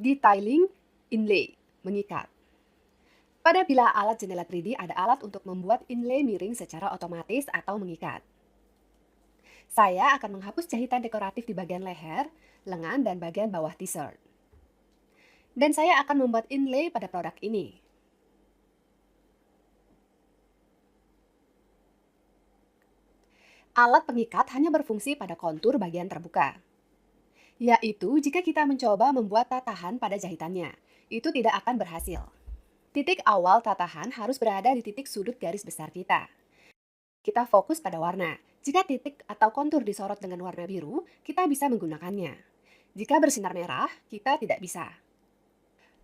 Detailing inlay, mengikat. Pada bila alat jendela 3D ada alat untuk membuat inlay miring secara otomatis atau mengikat. Saya akan menghapus jahitan dekoratif di bagian leher, lengan, dan bagian bawah t-shirt. Dan saya akan membuat inlay pada produk ini. Alat pengikat hanya berfungsi pada kontur bagian terbuka, yaitu jika kita mencoba membuat tatahan pada jahitannya. Itu tidak akan berhasil. Titik awal tatahan harus berada di titik sudut garis besar kita. Kita fokus pada warna. Jika titik atau kontur disorot dengan warna biru, kita bisa menggunakannya. Jika bersinar merah, kita tidak bisa.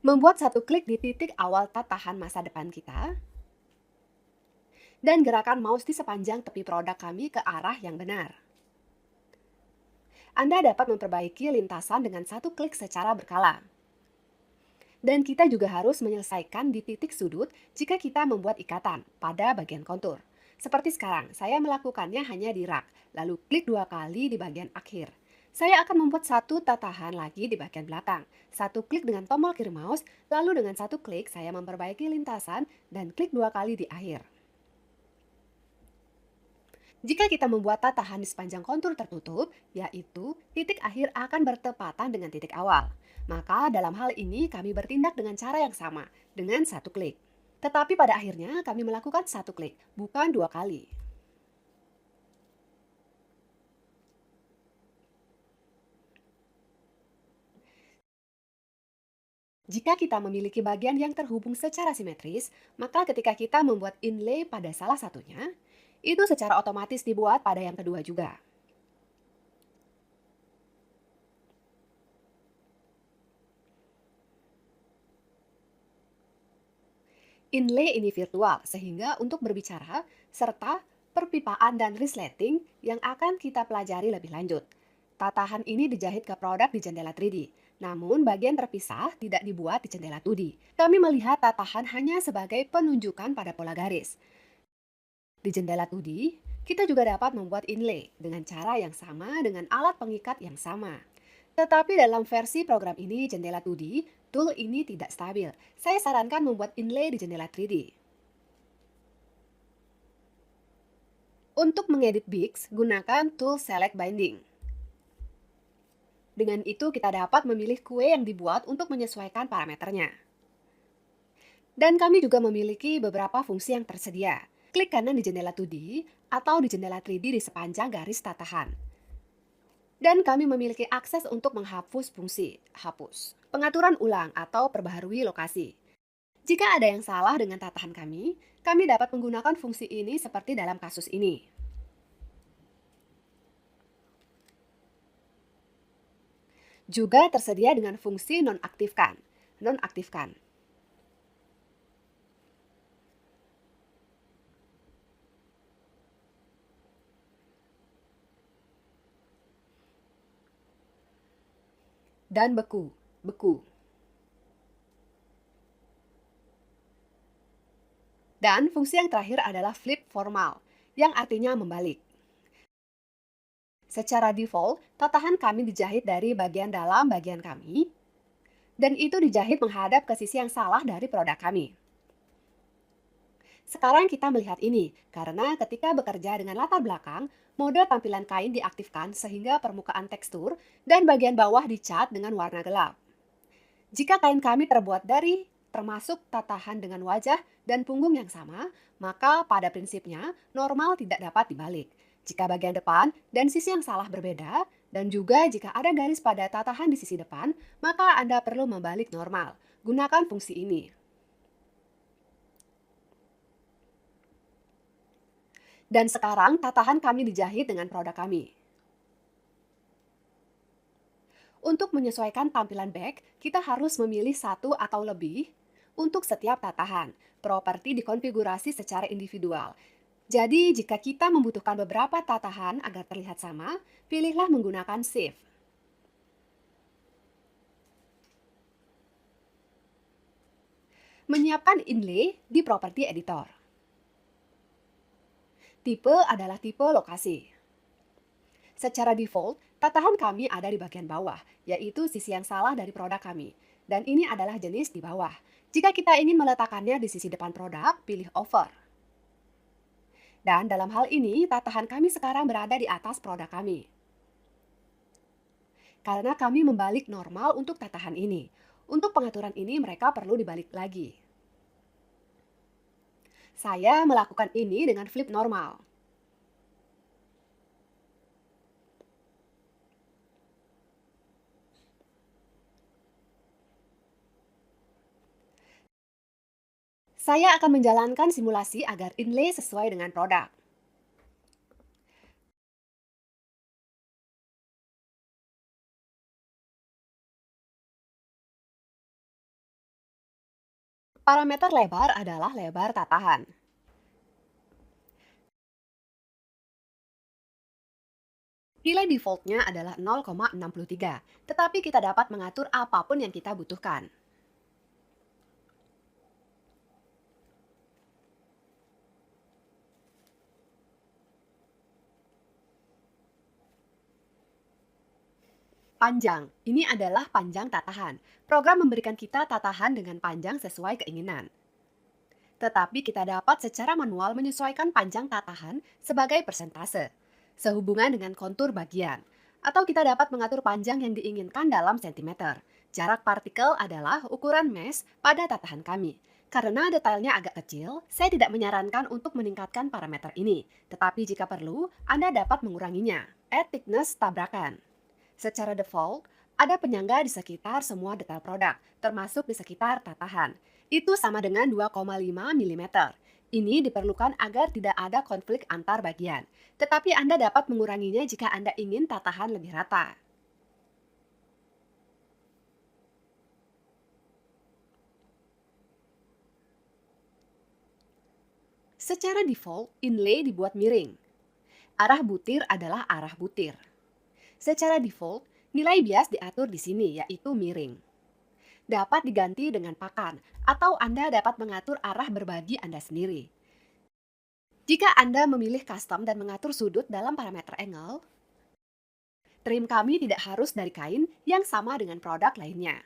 Membuat satu klik di titik awal tatahan masa depan kita, dan gerakan mouse di sepanjang tepi produk kami ke arah yang benar. Anda dapat memperbaiki lintasan dengan satu klik secara berkala. Dan kita juga harus menyelesaikan di titik sudut jika kita membuat ikatan pada bagian kontur. Seperti sekarang, saya melakukannya hanya di rak, lalu klik 2 kali di bagian akhir. Saya akan membuat satu tatahan lagi di bagian belakang. Satu klik dengan tombol kiri mouse, lalu dengan satu klik saya memperbaiki lintasan dan klik 2 kali di akhir. Jika kita membuat tatahan di sepanjang kontur tertutup, yaitu titik akhir akan bertepatan dengan titik awal. Maka dalam hal ini kami bertindak dengan cara yang sama, dengan satu klik. Tetapi pada akhirnya kami melakukan satu klik, bukan 2 kali. Jika kita memiliki bagian yang terhubung secara simetris, maka ketika kita membuat inlay pada salah satunya, itu secara otomatis dibuat pada yang kedua juga. Inlay ini virtual, sehingga untuk berbicara, serta perpipaan dan resleting yang akan kita pelajari lebih lanjut. Tatahan ini dijahit ke produk di jendela 3D, namun bagian terpisah tidak dibuat di jendela 2D. Kami melihat tatahan hanya sebagai penunjukan pada pola garis. Di jendela 2D, kita juga dapat membuat inlay dengan cara yang sama dengan alat pengikat yang sama. Tetapi dalam versi program ini jendela 2D, tool ini tidak stabil. Saya sarankan membuat inlay di jendela 3D. Untuk mengedit Bix, gunakan tool Select Binding. Dengan itu kita dapat memilih kue yang dibuat untuk menyesuaikan parameternya. Dan kami juga memiliki beberapa fungsi yang tersedia. Klik kanan di jendela 2D atau di jendela 3D di sepanjang garis tatahan. Dan kami memiliki akses untuk menghapus fungsi hapus, pengaturan ulang atau perbaharui lokasi. Jika ada yang salah dengan tatahan kami dapat menggunakan fungsi ini seperti dalam kasus ini. Juga tersedia dengan fungsi nonaktifkan. Nonaktifkan. Dan beku. Beku. Dan fungsi yang terakhir adalah flip formal, yang artinya membalik. Secara default, tatahan kami dijahit dari bagian dalam bagian kami, dan itu dijahit menghadap ke sisi yang salah dari produk kami. Sekarang kita melihat ini, karena ketika bekerja dengan latar belakang, mode tampilan kain diaktifkan sehingga permukaan tekstur dan bagian bawah dicat dengan warna gelap. Jika kain kami terbuat dari termasuk tatahan dengan wajah dan punggung yang sama, maka pada prinsipnya normal tidak dapat dibalik. Jika bagian depan dan sisi yang salah berbeda, dan juga jika ada garis pada tatahan di sisi depan, maka Anda perlu membalik normal. Gunakan fungsi ini. Dan sekarang tatahan kami dijahit dengan produk kami. Untuk menyesuaikan tampilan back, kita harus memilih satu atau lebih untuk setiap tatahan. Properti dikonfigurasi secara individual. Jadi, jika kita membutuhkan beberapa tatahan agar terlihat sama, pilihlah menggunakan Shift. Menyiapkan inlay di properti editor. Tipe adalah tipe lokasi. Secara default, Tatahan kami ada di bagian bawah, yaitu sisi yang salah dari produk kami. Dan ini adalah jenis di bawah. Jika kita ingin meletakkannya di sisi depan produk, pilih over. Dan dalam hal ini, tatahan kami sekarang berada di atas produk kami. Karena kami membalik normal untuk tatahan ini. Untuk pengaturan ini mereka perlu dibalik lagi. Saya melakukan ini dengan flip normal. Saya akan menjalankan simulasi agar inlay sesuai dengan produk. Parameter lebar adalah lebar tatahan. Nilai defaultnya adalah 0,63, tetapi kita dapat mengatur apapun yang kita butuhkan. Panjang, ini adalah panjang tatahan. Program memberikan kita tatahan dengan panjang sesuai keinginan. Tetapi kita dapat secara manual menyesuaikan panjang tatahan sebagai persentase, sehubungan dengan kontur bagian. Atau kita dapat mengatur panjang yang diinginkan dalam sentimeter. Jarak partikel adalah ukuran mesh pada tatahan kami. Karena detailnya agak kecil, saya tidak menyarankan untuk meningkatkan parameter ini. Tetapi jika perlu, Anda dapat menguranginya. Add thickness tabrakan. Secara default, ada penyangga di sekitar semua detail produk, termasuk di sekitar tatahan. Itu sama dengan 2,5 mm. Ini diperlukan agar tidak ada konflik antar bagian. Tetapi Anda dapat menguranginya jika Anda ingin tatahan lebih rata. Secara default, inlay dibuat miring. Arah butir adalah arah butir. Secara default, nilai bias diatur di sini, yaitu miring. Dapat diganti dengan pakan, atau Anda dapat mengatur arah berbagi Anda sendiri. Jika Anda memilih custom dan mengatur sudut dalam parameter angle, trim kami tidak harus dari kain yang sama dengan produk lainnya.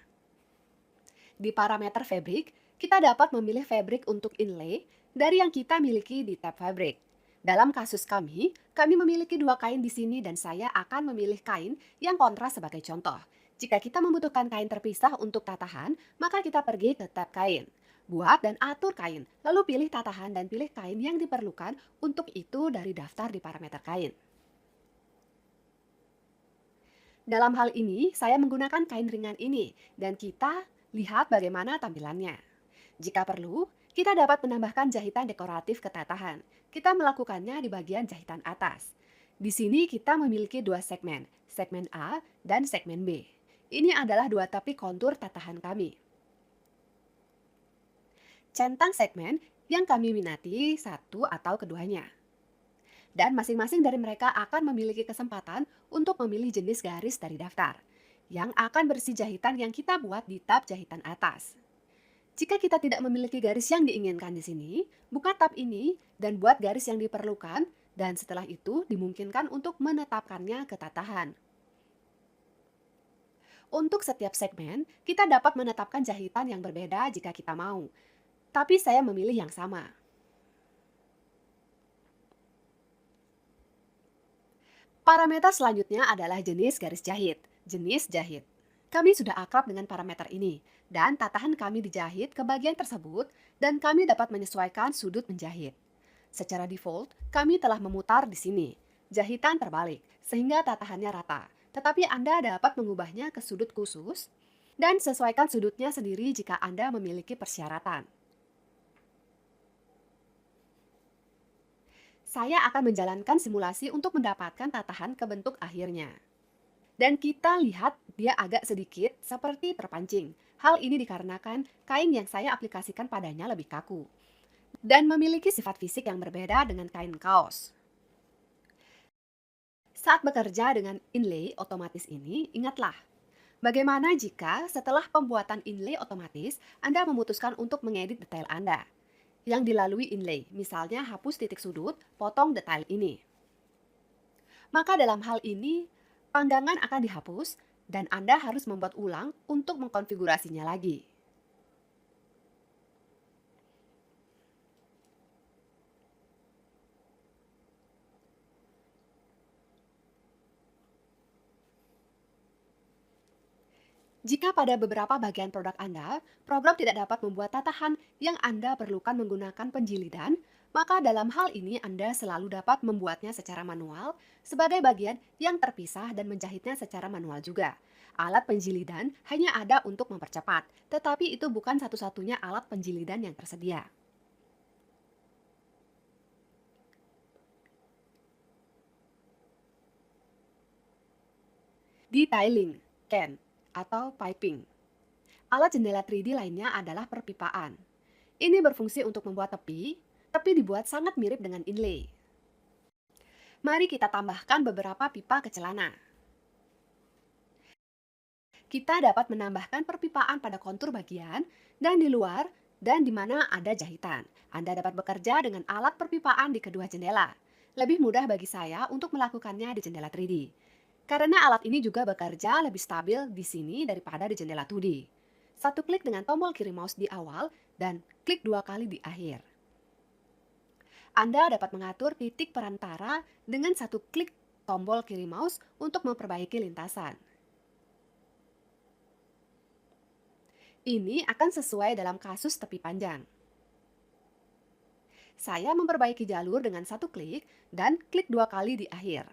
Di parameter fabric, kita dapat memilih fabric untuk inlay dari yang kita miliki di tab fabric. Dalam kasus kami memiliki dua kain di sini dan saya akan memilih kain yang kontras sebagai contoh. Jika kita membutuhkan kain terpisah untuk tatahan, maka kita pergi ke tab kain. Buat dan atur kain, lalu pilih tatahan dan pilih kain yang diperlukan untuk itu dari daftar di parameter kain. Dalam hal ini, saya menggunakan kain ringan ini dan kita lihat bagaimana tampilannya. Jika perlu, kita dapat menambahkan jahitan dekoratif ke tatahan. Kita melakukannya di bagian jahitan atas. Di sini kita memiliki dua segmen A dan segmen B. Ini adalah dua tepi kontur tatahan kami. Centang segmen yang kami minati satu atau keduanya. Dan masing-masing dari mereka akan memiliki kesempatan untuk memilih jenis garis dari daftar, yang akan berisi jahitan yang kita buat di tab jahitan atas. Jika kita tidak memiliki garis yang diinginkan di sini, buka tab ini dan buat garis yang diperlukan, dan setelah itu dimungkinkan untuk menetapkannya ke tatahan. Untuk setiap segmen, kita dapat menetapkan jahitan yang berbeda jika kita mau, tapi saya memilih yang sama. Parameter selanjutnya adalah jenis garis jahit. Jenis jahit. Kami sudah akrab dengan parameter ini, dan tatahan kami dijahit ke bagian tersebut, dan kami dapat menyesuaikan sudut menjahit. Secara default, kami telah memutar di sini. Jahitan terbalik, sehingga tatahannya rata. Tetapi Anda dapat mengubahnya ke sudut khusus, dan sesuaikan sudutnya sendiri jika Anda memiliki persyaratan. Saya akan menjalankan simulasi untuk mendapatkan tatahan ke bentuk akhirnya. Dan kita lihat dia agak sedikit seperti terpancing. Hal ini dikarenakan kain yang saya aplikasikan padanya lebih kaku dan memiliki sifat fisik yang berbeda dengan kain kaos. Saat bekerja dengan inlay otomatis ini, ingatlah, bagaimana jika setelah pembuatan inlay otomatis, Anda memutuskan untuk mengedit detail Anda yang dilalui inlay, misalnya hapus titik sudut, potong detail ini. Maka dalam hal ini, Panggangan akan dihapus dan Anda harus membuat ulang untuk mengkonfigurasinya lagi. Jika pada beberapa bagian produk Anda, program tidak dapat membuat tatahan yang Anda perlukan menggunakan penjilidan, maka dalam hal ini Anda selalu dapat membuatnya secara manual sebagai bagian yang terpisah dan menjahitnya secara manual juga. Alat penjilidan hanya ada untuk mempercepat, tetapi itu bukan satu-satunya alat penjilidan yang tersedia. Detailing, can, atau piping. Alat jendela 3D lainnya adalah perpipaan. Ini berfungsi untuk membuat tepi, tapi dibuat sangat mirip dengan inlay. Mari kita tambahkan beberapa pipa ke celana. Kita dapat menambahkan perpipaan pada kontur bagian dan di luar dan di mana ada jahitan. Anda dapat bekerja dengan alat perpipaan di kedua jendela. Lebih mudah bagi saya untuk melakukannya di jendela 3D. Karena alat ini juga bekerja lebih stabil di sini daripada di jendela 2D. Satu klik dengan tombol kiri mouse di awal dan klik dua kali di akhir. Anda dapat mengatur titik perantara dengan satu klik tombol kiri mouse untuk memperbaiki lintasan. Ini akan sesuai dalam kasus tepi panjang. Saya memperbaiki jalur dengan satu klik dan klik dua kali di akhir.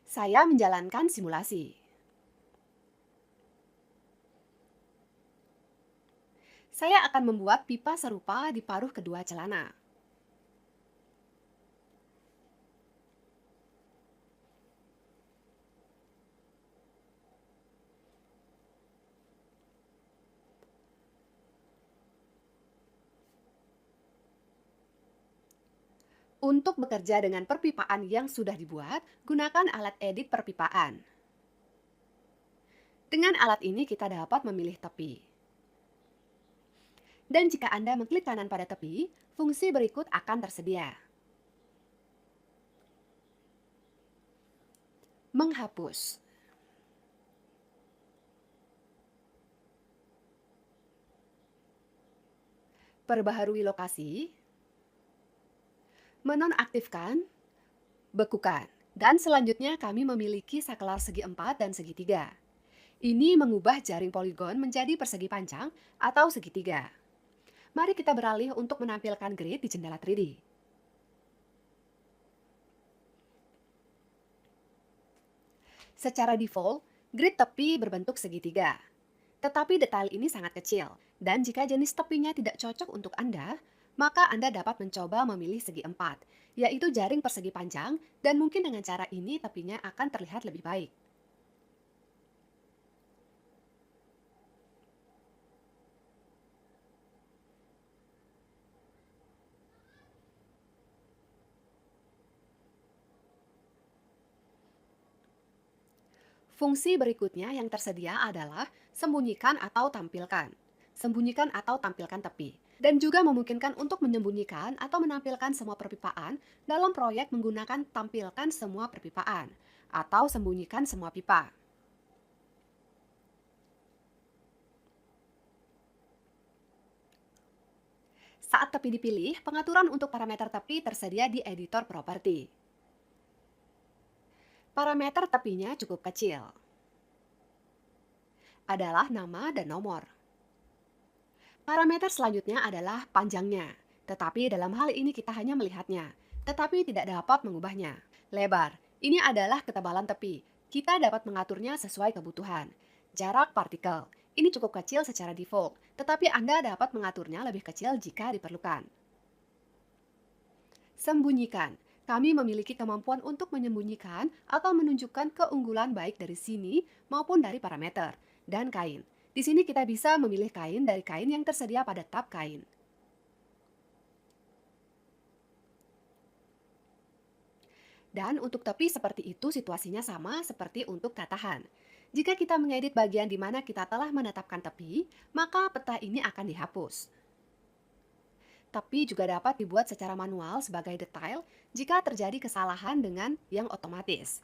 Saya menjalankan simulasi. Saya akan membuat pipa serupa di paruh kedua celana. Untuk bekerja dengan perpipaan yang sudah dibuat, gunakan alat edit perpipaan. Dengan alat ini kita dapat memilih tepi. Dan jika Anda mengklik kanan pada tepi, fungsi berikut akan tersedia. Menghapus. Perbaharui lokasi. Menonaktifkan. Bekukan. Dan selanjutnya kami memiliki sakelar segi 4 dan segitiga. Ini mengubah jaring poligon menjadi persegi panjang atau segitiga. Mari kita beralih untuk menampilkan grid di jendela 3D. Secara default, grid tepi berbentuk segitiga. Tetapi detail ini sangat kecil, dan jika jenis tepinya tidak cocok untuk Anda, maka Anda dapat mencoba memilih segi 4, yaitu jaring persegi panjang, dan mungkin dengan cara ini tepinya akan terlihat lebih baik. Fungsi berikutnya yang tersedia adalah sembunyikan atau tampilkan. Sembunyikan atau tampilkan tepi. Dan juga memungkinkan untuk menyembunyikan atau menampilkan semua perpipaan dalam proyek menggunakan tampilkan semua perpipaan atau sembunyikan semua pipa. Saat tepi dipilih, pengaturan untuk parameter tepi tersedia di editor properti. Parameter tepinya cukup kecil. Adalah nama dan nomor. Parameter selanjutnya adalah panjangnya, tetapi dalam hal ini kita hanya melihatnya, tetapi tidak dapat mengubahnya. Lebar, ini adalah ketebalan tepi. Kita dapat mengaturnya sesuai kebutuhan. Jarak partikel, ini cukup kecil secara default, tetapi Anda dapat mengaturnya lebih kecil jika diperlukan. Sembunyikan. Kami memiliki kemampuan untuk menyembunyikan atau menunjukkan keunggulan baik dari sini maupun dari parameter. Dan kain. Di sini kita bisa memilih kain dari kain yang tersedia pada tab kain. Dan untuk tepi seperti itu situasinya sama seperti untuk tatahan. Jika kita mengedit bagian di mana kita telah menetapkan tepi, maka peta ini akan dihapus. tapi juga dapat dibuat secara manual sebagai detail jika terjadi kesalahan dengan yang otomatis.